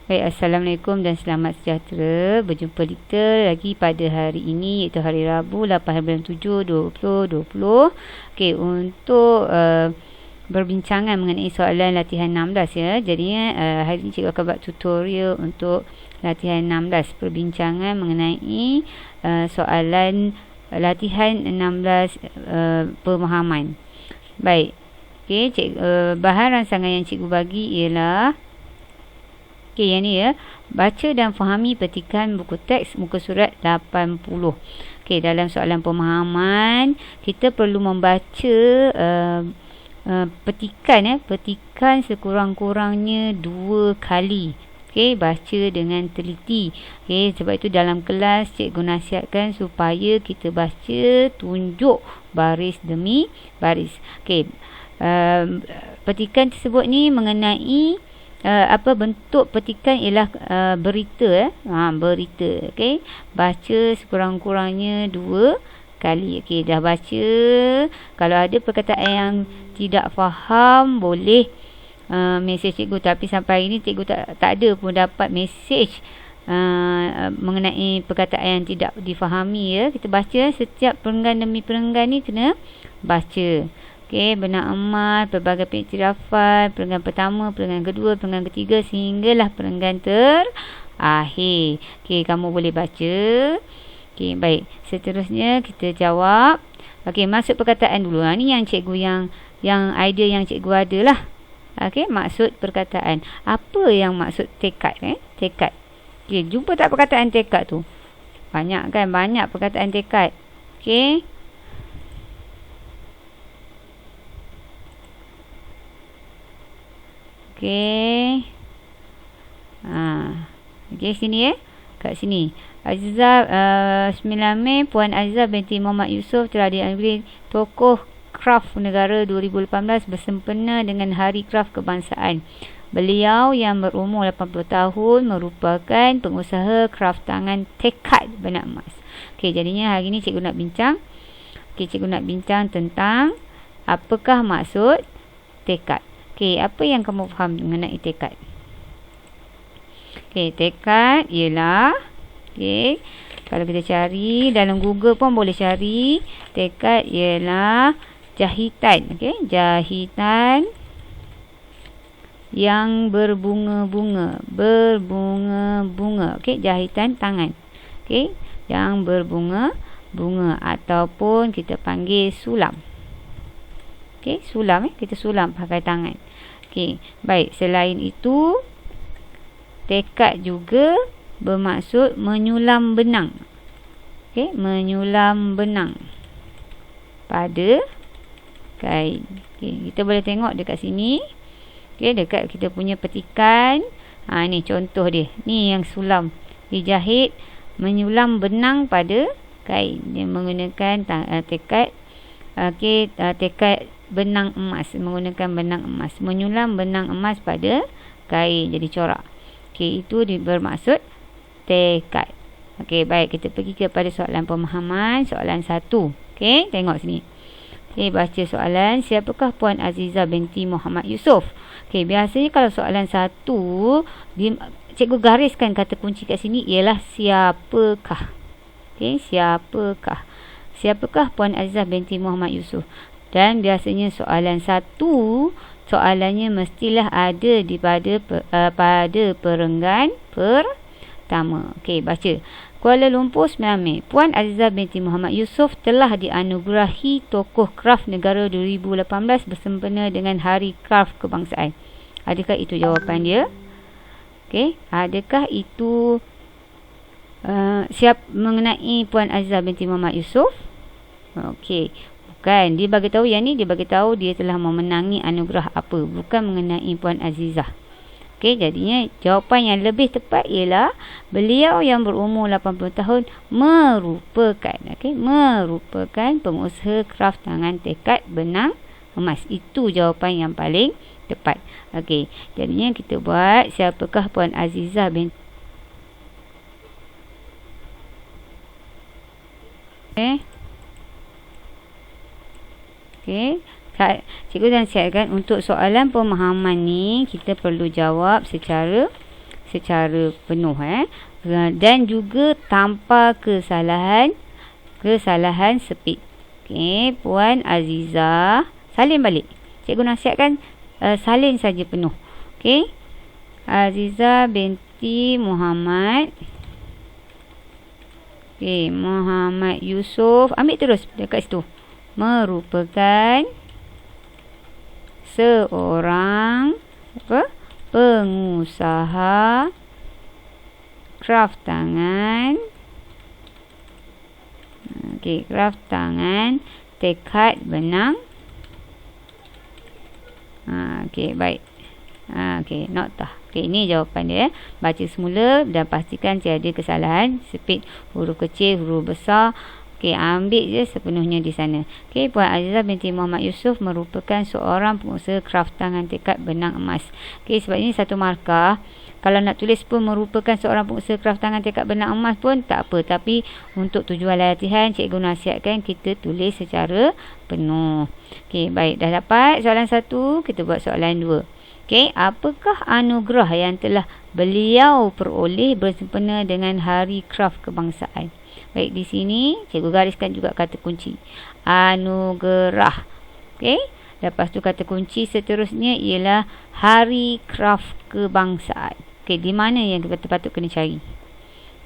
Baik, Assalamualaikum dan selamat sejahtera. Berjumpa kita lagi pada hari ini, iaitu hari Rabu 8 bulan 7 2020. Okey, untuk berbincangan mengenai soalan latihan 16 ya. Jadinya hari ini cikgu akan buat tutorial untuk latihan 16, perbincangan mengenai soalan latihan 16 pemahaman. Baik. Okey, bahan rangsangan yang cikgu bagi ialah yang ni ya. Baca dan fahami petikan buku teks muka surat 80. Okey, dalam soalan pemahaman kita perlu membaca petikan sekurang-kurangnya 2 kali. Okey, baca dengan teliti. Okey, sebab itu dalam kelas cikgu nasihatkan supaya kita baca tunjuk baris demi baris. Okey, petikan tersebut ni mengenai bentuk petikan ialah berita berita. Okey, baca sekurang-kurangnya 2 kali. Okey, dah baca. Kalau ada perkataan yang tidak faham boleh mesej cikgu, tapi sampai ini cikgu tak ada pun dapat mesej mengenai perkataan yang tidak difahami ya. Kita baca setiap perenggan demi perenggan ni kena baca. Okey, benang emas, pelbagai pengiktirafan, perenggan pertama, perenggan kedua, perenggan ketiga sehinggalah perenggan terakhir. Okey, kamu boleh baca. Okey, baik. Seterusnya kita jawab. Okey, maksud perkataan dulu. Ni yang cikgu yang idea yang cikgu ada lah. Okey, maksud perkataan. Apa yang maksud tekad tekad. Okey, jumpa tak perkataan tekad tu? Banyak kan? Banyak perkataan tekad. Okey. Okey. Okey, sini kat sini. Azizah 9 Mei, Puan Azizah binti Muhammad Yusof telah diambil tokoh kraf negara 2018 bersempena dengan Hari Kraf Kebangsaan. Beliau yang berumur 80 tahun merupakan pengusaha kraf tangan tekad benang emas. Okey, jadinya hari ni cikgu nak bincang. Okey, cikgu nak bincang tentang apakah maksud tekad. Okey, apa yang kamu faham mengenai tekad? Okey, tekad ialah, okey, kalau kita cari dalam Google pun boleh cari, tekad ialah jahitan. Okey, jahitan yang berbunga-bunga, berbunga-bunga. Okey, jahitan tangan. Okey, yang berbunga-bunga ataupun kita panggil sulam. Okey, sulam kita sulam pakai tangan. Okey, baik. Selain itu, tekad juga bermaksud menyulam benang. Okey, menyulam benang pada kain. Okey, kita boleh tengok dekat sini. Okey, dekat kita punya petikan. Ni contoh dia. Ni yang sulam. Dijahit menyulam benang pada kain. Dia menggunakan tekad. Okey, tekad benang emas, menggunakan benang emas, menyulam benang emas pada kain jadi corak. Okey, itu bermaksud tekad. Okey, baik, kita pergi kepada soalan pemahaman, soalan 1. Okey, tengok sini. Okey, baca soalan. Siapakah Puan Azizah binti Muhammad Yusof? Okey, biasanya kalau soalan 1 cikgu gariskan kata kunci kat sini ialah siapakah. Okey, siapakah? Siapakah Puan Azizah binti Muhammad Yusof? Dan biasanya soalan 1 soalannya mestilah ada pada perenggan pertama. Okey, baca. Kuala Lumpur 9 Mei. Puan Azizah binti Muhammad Yusof telah dianugerahi tokoh kraf negara 2018 bersempena dengan Hari Kraf Kebangsaan. Adakah itu jawapan dia? Okey, adakah itu siap mengenai Puan Azizah binti Muhammad Yusof? Okey, bukan. Dia bagi tahu yang ni, dia bagi tahu dia telah memenangi anugerah apa, bukan mengenai Puan Azizah. Okey, jadinya jawapan yang lebih tepat ialah beliau yang berumur 80 tahun merupakan pengusaha kraf tangan tekad benang emas. Itu jawapan yang paling tepat. Okey, jadinya kita buat siapakah Puan Azizah binti. Okey, cikgu nasihatkan untuk soalan pemahaman ni kita perlu jawab secara secara penuh dan juga tanpa kesalahan speed. Okey, Puan Azizah salin balik. Cikgu nasihatkan salin saja penuh. Okey. Azizah binti Muhammad. Okey, Muhammad Yusof. Ambil terus dekat situ. Merupakan seorang pengusaha kraft tangan. Okey, kraft tangan tekad benang. Okey, baik. Okey, notah. Okey, ini jawapan dia. Baca semula dan pastikan tiada kesalahan speed, huruf kecil, huruf besar. Okey, ambil je sepenuhnya di sana. Okey, Puan Azizah binti Muhammad Yusof merupakan seorang pengusaha kraft tangan tekad benang emas. Okey, sebab ini satu markah. Kalau nak tulis pun merupakan seorang pengusaha kraft tangan tekad benang emas pun tak apa. Tapi untuk tujuan latihan, cikgu nasihatkan kita tulis secara penuh. Okey, baik. Dah dapat soalan 1, kita buat soalan 2. Okey, apakah anugerah yang telah beliau peroleh bersempena dengan Hari Kraft Kebangsaan? Baik, di sini cikgu gariskan juga kata kunci. Anugerah. Okey. Lepas tu kata kunci seterusnya ialah Hari Kraft Kebangsaan. Okey, di mana yang kita patut kena cari?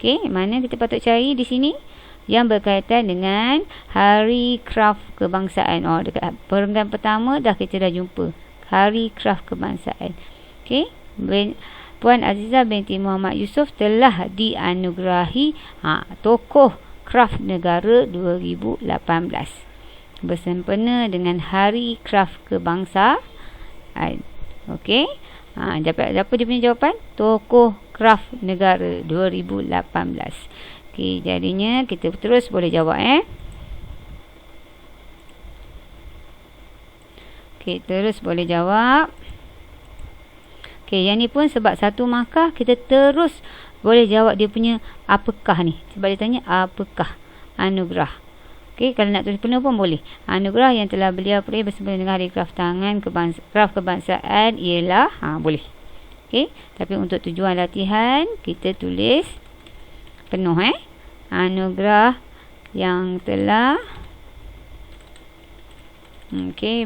Okey, mana kita patut cari di sini? Yang berkaitan dengan Hari Kraft Kebangsaan. Oh, dekat perenggan pertama dah kita dah jumpa. Hari Kraft Kebangsaan. Okey. Puan Azizah binti Muhammad Yusof telah dianugerahi Tokoh Kraft Negara 2018 bersempena dengan Hari Kraft Kebangsaan. Okey. Apa dia punya jawapan? Tokoh Kraft Negara 2018. Okey, jadinya kita terus boleh jawab Okey, terus boleh jawab. Okey, yang ni pun sebab satu markah, kita terus boleh jawab dia punya apakah ni. Sebab dia tanya apakah anugerah. Okey, kalau nak tulis penuh pun boleh. Anugerah yang telah beliau peroleh bersempena dengan Hari Kraft Tangan Kraft Kebangsaan ialah boleh. Okey, tapi untuk tujuan latihan kita tulis penuh anugerah yang telah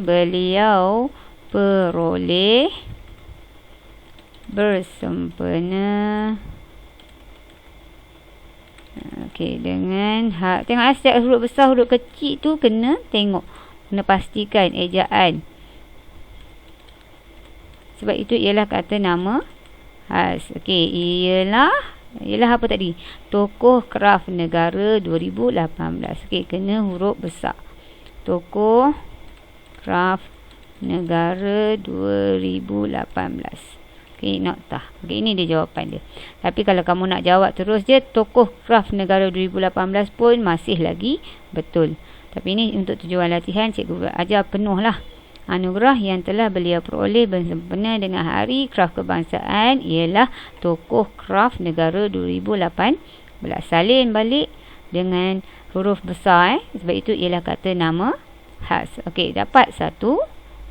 beliau peroleh bersempena dengan tengok setiap huruf besar, huruf kecil tu kena tengok, kena pastikan ejaan. Sebab itu ialah kata nama khas. Okey, ialah apa tadi? Tokoh Kraft Negara 2018. Okey, kena huruf besar. Tokoh Kraft Negara 2018. Okey, notah. Okey, ini dia jawapan dia. Tapi kalau kamu nak jawab terus je Tokoh Kraft Negara 2018 pun masih lagi betul. Tapi ini untuk tujuan latihan, cikgu ajar penuh lah. Anugerah yang telah beliau peroleh bersempena dengan Hari Kraft Kebangsaan ialah Tokoh Kraft Negara 2018. Salin balik dengan huruf besar sebab itu ialah kata nama khas. Okey, dapat 1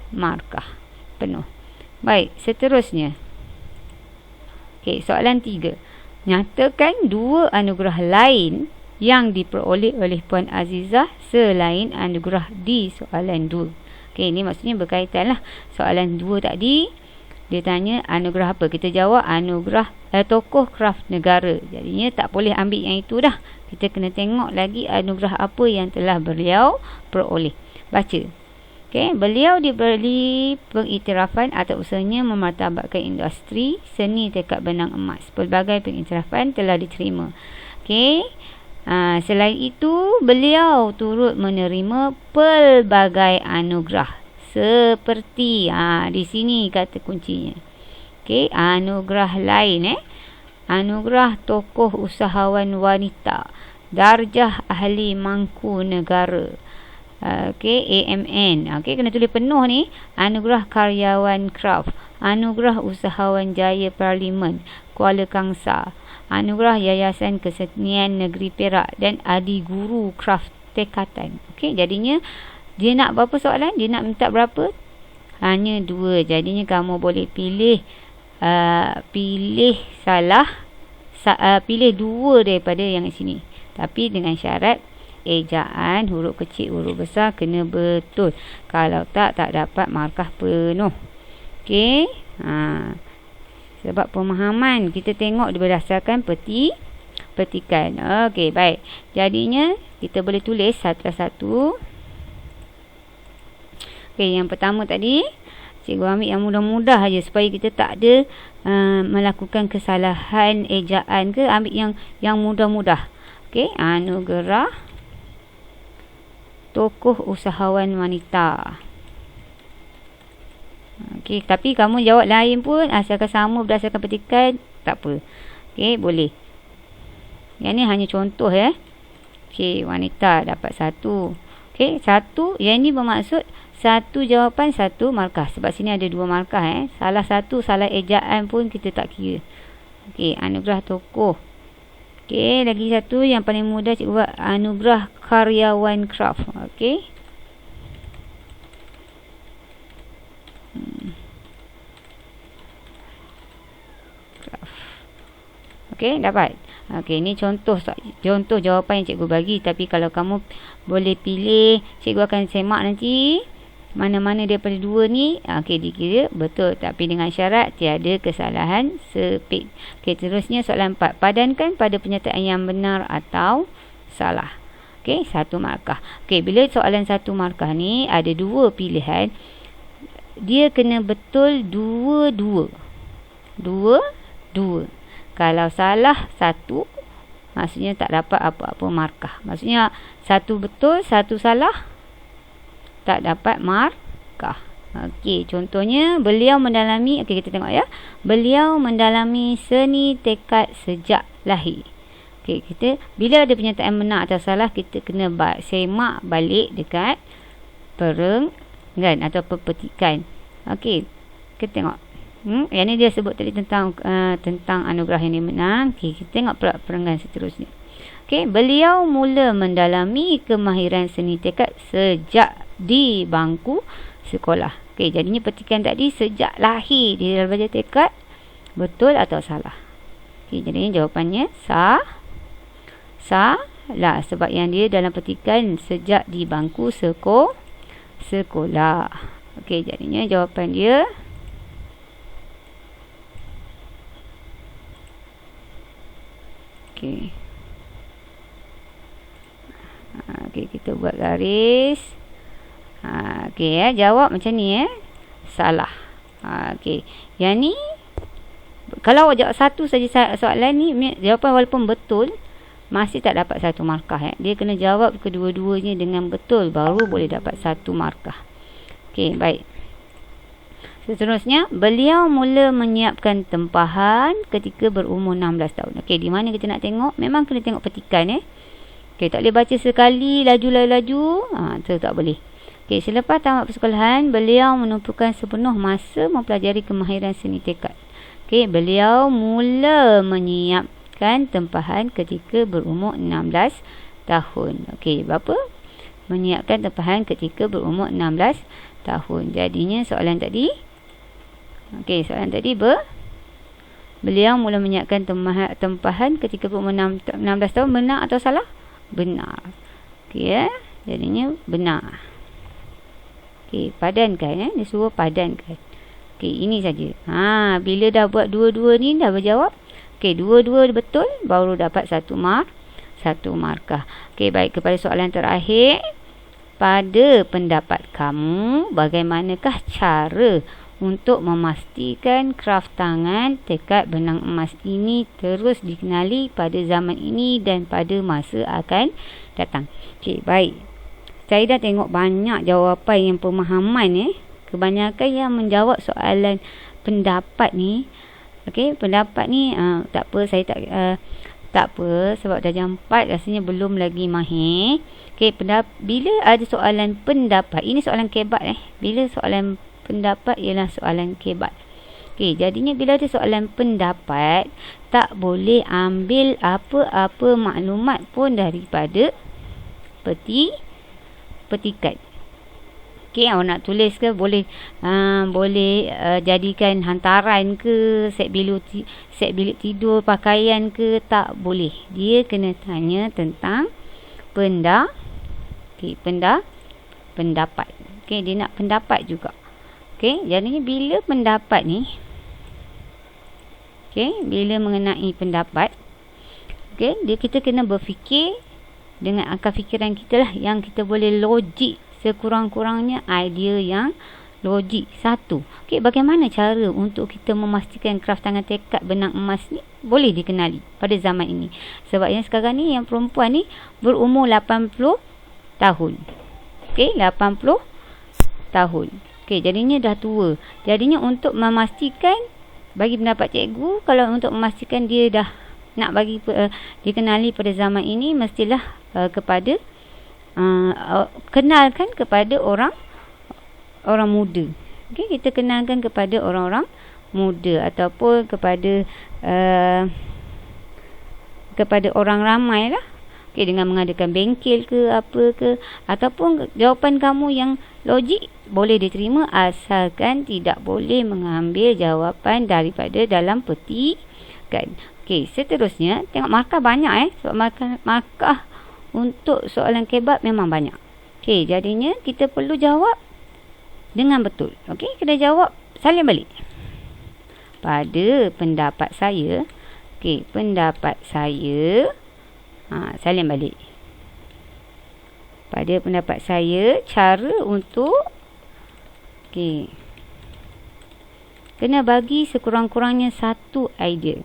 markah penuh. Baik, seterusnya. Okey, soalan 3. Nyatakan 2 anugerah lain yang diperoleh oleh Puan Azizah selain anugerah di soalan 2. Okey, ini maksudnya berkaitan lah. Soalan 2 tadi, dia tanya anugerah apa? Kita jawab anugerah Tokoh Kraft Negara. Jadinya tak boleh ambil yang itu dah. Kita kena tengok lagi anugerah apa yang telah beliau peroleh. Baca. Okay, beliau diberi pengiktirafan atas usahanya memartabatkan industri seni tekad benang emas. Pelbagai pengiktirafan telah diterima. Okay. Selain itu, beliau turut menerima pelbagai anugerah. Seperti, di sini kata kuncinya. Okay, anugerah lain. Anugerah Tokoh Usahawan Wanita. Darjah Ahli Mangku Negara. Okey, AMN. Okey, kena tulis penuh ni. Anugerah Karyawan Kraft, Anugerah Usahawan Jaya Parlimen Kuala Kangsar, Anugerah Yayasan Kesenian Negeri Perak dan Adi Guru Kraft Tekatan. Okey, jadinya dia nak berapa soalan? Dia nak minta berapa? Hanya 2. Jadinya kamu boleh pilih pilih pilih dua daripada yang sini. Tapi dengan syarat ejaan huruf kecil huruf besar kena betul. Kalau tak dapat markah penuh. Okey. Sebab pemahaman kita tengok berdasarkan petikan. Okey, baik. Jadinya kita boleh tulis satu-satu. Okey, yang pertama tadi cikgu ambil yang mudah-mudah aja supaya kita tak ada melakukan kesalahan ejaan ke. Ambil yang mudah-mudah. Okey, anugerah tokoh usahawan wanita. Okey, tapi kamu jawab lain pun asalkan sama berdasarkan petikan tak apa. Okey, boleh. Yang ni hanya contoh ya. Okey, wanita dapat 1. Okey, 1 yang ni bermaksud satu jawapan satu markah. Sebab sini ada 2 markah Salah satu salah ejaan pun kita tak kira. Okey, anugerah tokoh. Okey, lagi satu yang paling mudah cikgu buat anugerah karyawan kraft. Okey. Okey, dapat. Okey, ini contoh jawapan yang cikgu bagi. Tapi kalau kamu boleh pilih, cikgu akan semak nanti mana-mana daripada 2 ni, okey, dikira betul. Tapi dengan syarat tiada kesalahan sepit. Okey, terusnya soalan 4. Padankan pada pernyataan yang benar atau salah. Okey, 1 markah. Okey, bila soalan 1 markah ni ada 2 pilihan, dia kena betul dua-dua. Kalau salah 1, maksudnya tak dapat apa-apa markah. Maksudnya 1 betul, 1 salah, tak dapat markah. Okey, contohnya beliau mendalami, okey kita tengok ya. Beliau mendalami seni tekad sejak lahir. Okey, kita bila ada pernyataan benar atau salah, kita kena semak balik dekat perenggan atau petikan. Okey, kita tengok. Yang ni dia sebut tadi tentang anugerah yang dimenang. Okey, kita tengok perenggan seterusnya. Okey, beliau mula mendalami kemahiran seni tekad sejak di bangku sekolah. Okey, jadinya petikan tadi sejak lahir dia dah belajar tekad. Betul atau salah? Okey, jadinya jawapannya salah. Sebab yang dia dalam petikan sejak di bangku sekolah. Okey, jadinya jawapan dia okey. Okey, kita buat garis. Okey jawab macam ni salah. Okey. Yang ni kalau awak jawab satu saja soalan ni, jawapan walaupun betul masih tak dapat 1 markah Dia kena jawab kedua-duanya dengan betul baru boleh dapat 1 markah. Okey, baik. Seterusnya, beliau mula menyiapkan tempahan ketika berumur 16 tahun. Okey, di mana kita nak tengok? Memang kena tengok petikan Okey, tak boleh baca sekali laju. Tu tak boleh. Okey, selepas tamat persekolahan, beliau menumpukan sepenuh masa mempelajari kemahiran seni tekad. Okey, beliau mula menyiapkan tempahan ketika berumur 16 tahun. Okey, berapa? Menyiapkan tempahan ketika berumur 16 tahun. Jadinya soalan tadi, okey, soalan tadi beliau mula menyiapkan tempahan ketika berumur 16 tahun. Benar atau salah? Benar. Okey jadinya benar. Okey, padankan dia suruh padankan. Okey, ini saja. Bila dah buat dua-dua ni dah berjawab. Okey, dua-dua betul baru dapat 1 markah. Okey, baik, kepada soalan terakhir. Pada pendapat kamu, bagaimanakah cara untuk memastikan kraft tangan tekad benang emas ini terus dikenali pada zaman ini dan pada masa akan datang? Okey, baik. Saya dah tengok banyak jawapan yang pemahaman Kebanyakan yang menjawab soalan pendapat ni. Okey, pendapat ni tak apa, saya tak apa sebab dah jam 4 rasanya belum lagi mahir. Okey, bila ada soalan pendapat, ini soalan kebat Bila soalan pendapat ialah soalan kebat. Okey, jadinya bila ada soalan pendapat, tak boleh ambil apa-apa maklumat pun daripada petikan. Okey, awak nak tulis ke boleh jadikan hantaran ke, set bilik tidur, pakaian ke, tak boleh. Dia kena tanya tentang pendapat. Okey, dia nak pendapat juga. Okey, jadi bila pendapat ni, okey, bila mengenai pendapat, okey, kita kena berfikir dengan akal fikiran kita lah, yang kita boleh logik, sekurang-kurangnya idea yang logik. Satu, okey, bagaimana cara untuk kita memastikan kraft tangan tekad benang emas ni boleh dikenali pada zaman ini? Sebab yang sekarang ni, yang perempuan ni berumur 80 tahun. Okey, 80 tahun. Okey, jadinya dah tua. Jadinya untuk memastikan, bagi pendapat cikgu, kalau untuk memastikan dia dah nak bagi dikenali pada zaman ini, mestilah kepada kenalkan kepada orang muda. Okey, kita kenalkan kepada orang-orang muda ataupun kepada orang ramai lah. Okey, dengan mengadakan bengkel ke apa ke, ataupun jawapan kamu yang logik boleh diterima, asalkan tidak boleh mengambil jawapan daripada dalam peti kan. Okey, seterusnya tengok markah banyak sebab markah untuk soalan kebab memang banyak. Okey, jadinya kita perlu jawab dengan betul. Okey, kena jawab salin balik. Pada pendapat saya, okey, pendapat saya, salin balik. Pada pendapat saya, cara untuk, okey, kena bagi sekurang-kurangnya satu idea.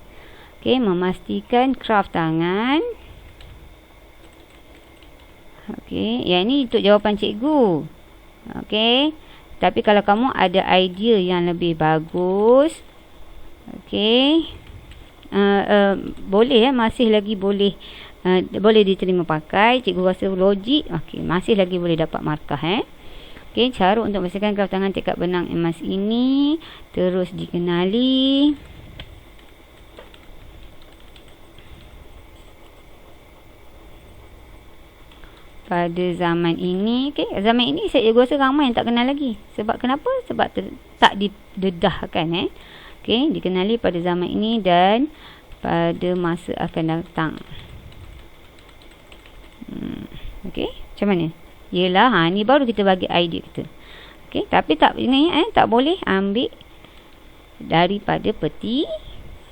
Okey, memastikan kraft tangan. Okey, yang ini untuk jawapan cikgu. Okey, tapi kalau kamu ada idea yang lebih bagus, okey, boleh masih lagi boleh diterima pakai. Cikgu rasa logik, okey, masih lagi boleh dapat markah. Okey, cara untuk memastikan kraft tangan tekad benang emas ini terus dikenali. Pada zaman ini, zaman ini saya rasa ramai yang tak kenal lagi. Sebab kenapa? Sebab tak didedahkan. Okey, dikenali pada zaman ini dan pada masa akan datang. Okey, macam mana? Yelah, ni baru kita bagi idea kita. Okey, tapi tak ingat tak boleh ambil daripada peti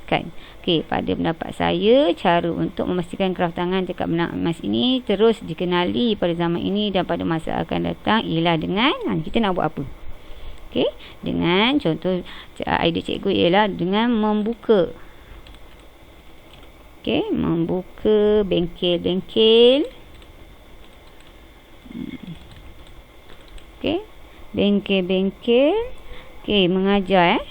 kan. Okey, pada pendapat saya, cara untuk memastikan kraft tangan tekad benang emas ini terus dikenali pada zaman ini dan pada masa akan datang ialah dengan, kita nak buat apa? Okey, dengan contoh idea cikgu ialah dengan membuka. Okey, membuka bengkel-bengkel. Okey, bengkel-bengkel. Okey, mengajar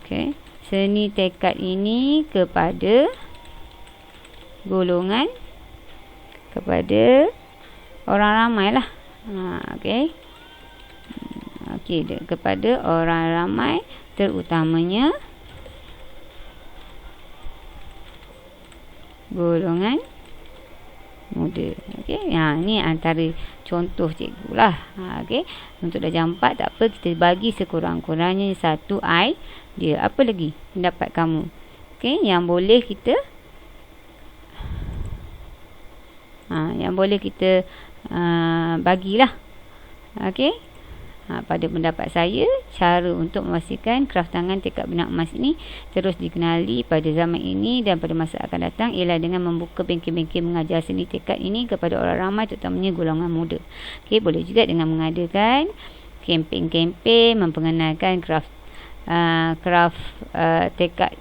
Okey, seni tekad ini kepada golongan, kepada orang ramai lah. Okey, kepada orang ramai, terutamanya golongan muda. Okey, ni antara contoh cikgu lah. Okey, untuk darjah 4 tak apa, kita bagi sekurang-kurangnya satu idea. Apa lagi pendapat kamu? Okey, yang boleh kita bagilah. Okey, pada pendapat saya, cara untuk memastikan kraft tangan tekad benang emas ini terus dikenali pada zaman ini dan pada masa akan datang ialah dengan membuka bengkel-bengkel mengajar seni tekad ini kepada orang ramai, terutamanya golongan muda. Okey, boleh juga dengan mengadakan kempen-kempen memperkenalkan kraft tekad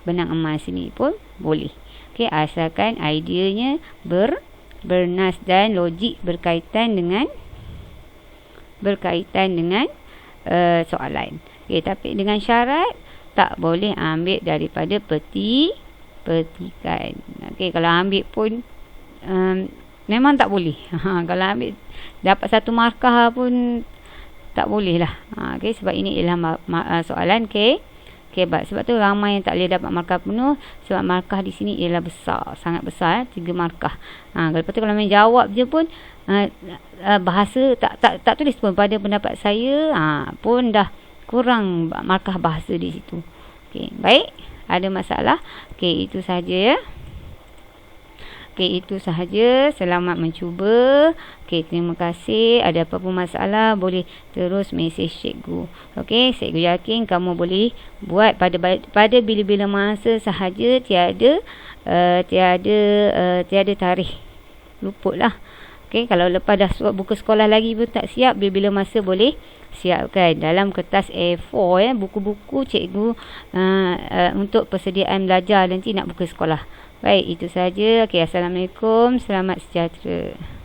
benang emas ini pun boleh. Okey, asalkan ideanya bernas dan logik berkaitan dengan soalan. Okey, tapi dengan syarat tak boleh ambil daripada petikan. Okey, kalau ambil pun memang tak boleh. Kalau ambil dapat satu markah pun tak boleh lah. Okey, sebab ini ialah soalan Okey, sebab tu ramai yang tak boleh dapat markah penuh sebab markah di sini ialah besar, sangat besar, 3 markah. Lepas tu kalau main jawab je pun bahasa tak tulis pun pada pendapat saya, pun dah kurang markah bahasa di situ. Okey, baik. Ada masalah? Okey, itu sahaja ya. Okey, itu sahaja. Selamat mencuba. Okey, terima kasih. Ada apa-apa masalah, boleh terus mesej cikgu. Okey, cikgu yakin kamu boleh buat pada bila-bila masa sahaja, tiada tarikh. Luputlah. Okey, kalau lepas dah suap buku sekolah lagi pun tak siap, bila-bila masa boleh siapkan dalam kertas A4 ya, buku-buku cikgu untuk persediaan belajar nanti nak buku sekolah. Baik, itu saja. Okey, assalamualaikum. Selamat sejahtera.